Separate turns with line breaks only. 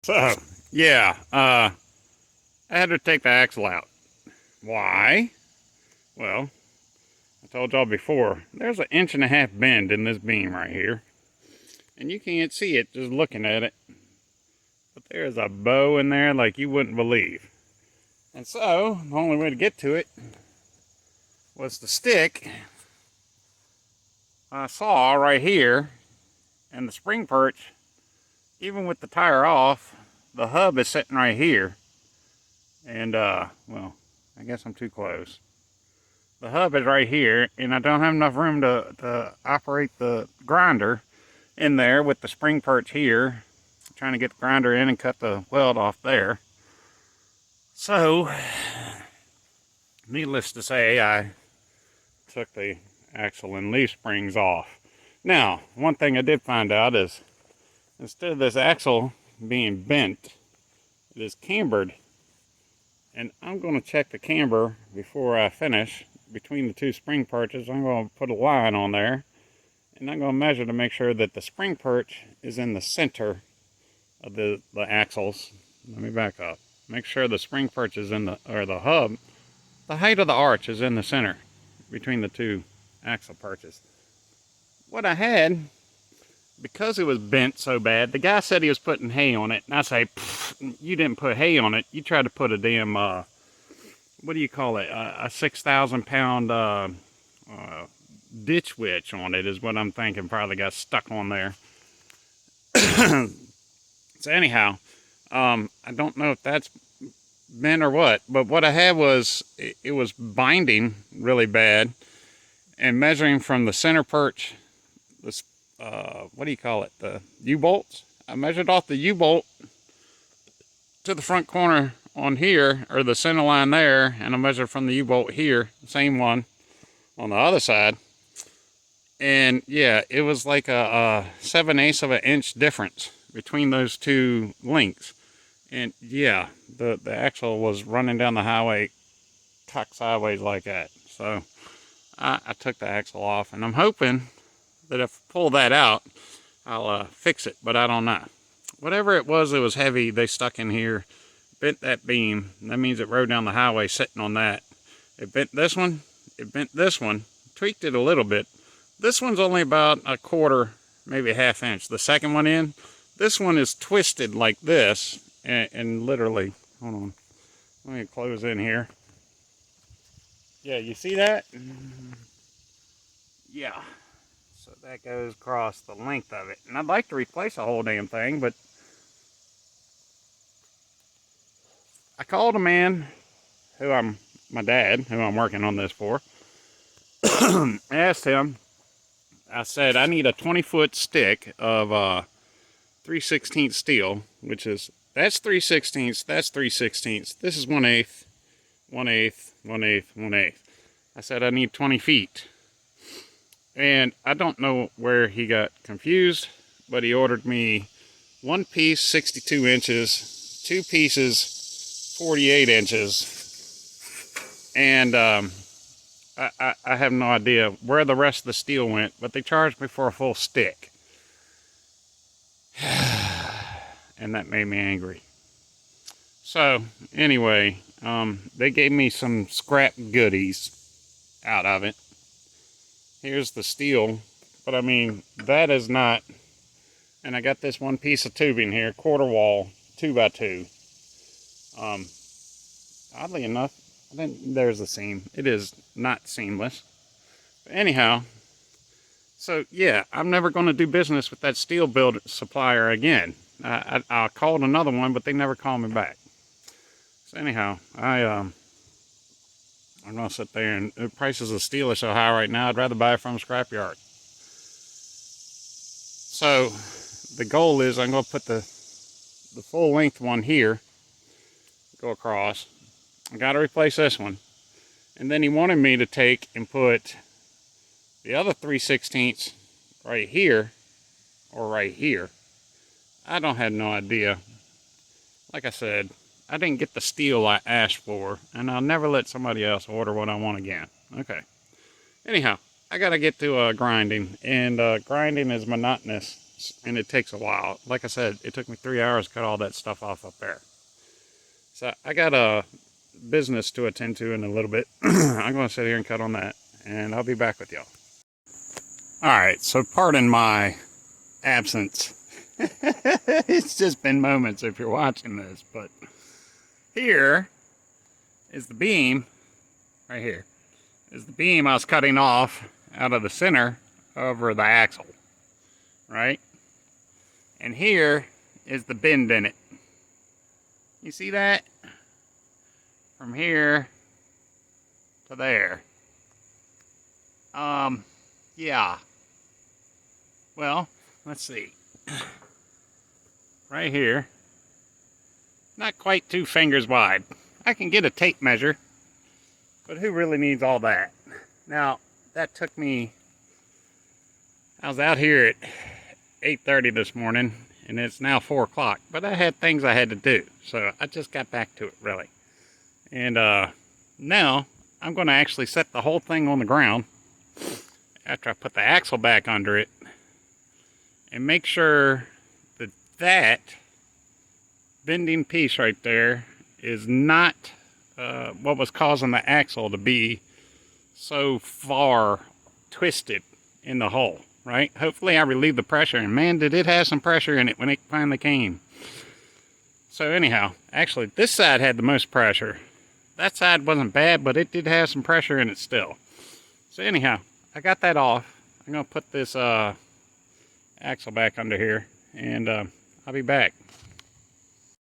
So, yeah, I had to take the axle out. Why? Well, I told y'all before, there's an 1.5 inch bend in this beam right here. And you can't see it just looking at it. But there's a bow in there like you wouldn't believe. And so, the only way to get to it was to stick a saw right here. And the spring perch, even with the tire off, the hub is sitting right here. And, well, I guess I'm too close. The hub is right here, and I don't have enough room to operate the grinder in there with the spring perch here. I'm trying to get the grinder in and cut the weld off there. So, needless to say, I took the axle and leaf springs off. Now, one thing I did find out is, instead of this axle being bent, it is cambered. And I'm going to check the camber before I finish. Between the two spring perches, I'm going to put a line on there. And I'm going to measure to make sure that the spring perch is in the center of the axles. Let me back up. Make sure the spring perch is in the hub. The height of the arch is in the center between the two axle perches. What I had, because it was bent so bad, the guy said he was putting hay on it. And I say, you didn't put hay on it. You tried to put a damn, what do you call it? A 6,000 pound ditch witch on it is what I'm thinking. Probably got stuck on there. So anyhow, I don't know if that's bent or what, but what I had was, it was binding really bad. And measuring from the center perch, this what do you call it, the U-bolts, I measured off the U-bolt to the front corner on here, or the center line there, and I measured from the U-bolt here, same one on the other side, and yeah, it was like a 7/8 of an inch difference between those two lengths. And yeah, the axle was running down the highway cocked sideways like that. So I took the axle off, and I'm hoping that if I pull that out, I'll fix it, but I don't know. Whatever it was heavy, they stuck in here, bent that beam. That means it rode down the highway sitting on that. It bent this one, it bent this one, tweaked it a little bit. This one's only about a quarter, maybe a ½ inch. The second one in, this one is twisted like this, and literally, hold on, let me close in here. Yeah, you see that? Yeah. So that goes across the length of it. And I'd like to replace the whole damn thing, but I called a man my dad, who I'm working on this for. I asked him, I said, I need a 20-foot stick of 3/16 steel, which is, that's 3/16, that's 3/16. This is 1/8, 1/8, 1/8, 1/8. I said, I need 20 feet. And I don't know where he got confused, but he ordered me one piece 62 inches, two pieces 48 inches, and I have no idea where the rest of the steel went, but they charged me for a full stick. And that made me angry. So, anyway, they gave me some scrap goodies out of it. Here's the steel, but I mean, that is not, and I got this one piece of tubing here, quarter wall, 2x2. Oddly enough, there's the seam. It is not seamless. But anyhow, so yeah, I'm never going to do business with that steel build supplier again. I called another one, but they never called me back. So anyhow, I'm going to sit there, and the prices of steel are so high right now, I'd rather buy it from a scrapyard. So, the goal is I'm going to put the full length one here, go across. I got to replace this one. And then he wanted me to take and put the other 3/16 right here, or right here. I don't have no idea. Like I said, I didn't get the steel I asked for, and I'll never let somebody else order what I want again. Okay. Anyhow, I gotta get to grinding, and grinding is monotonous and it takes a while. Like I said, it took me 3 hours to cut all that stuff off up there. So I got a business to attend to in a little bit. I'm going to sit here and cut on that, and I'll be back with y'all. Alright, so pardon my absence. It's just been moments if you're watching this, but here is the beam, right here, is the beam I was cutting off out of the center over the axle, right? And here is the bend in it. You see that? From here to there. Yeah. Well, let's see. Right here. Not quite 2 fingers wide. I can get a tape measure, but who really needs all that? Now, that took me, I was out here at 8:30 this morning, and it's now 4 o'clock, but I had things I had to do, so I just got back to it, really. And now, I'm going to actually set the whole thing on the ground after I put the axle back under it, and make sure that that bending piece right there is not what was causing the axle to be so far twisted in the hole, right? Hopefully I relieved the pressure, and man, did it have some pressure in it when it finally came. So anyhow, actually this side had the most pressure. That side wasn't bad, but it did have some pressure in it still. So anyhow, I got that off. I'm going to put this axle back under here, and I'll be back.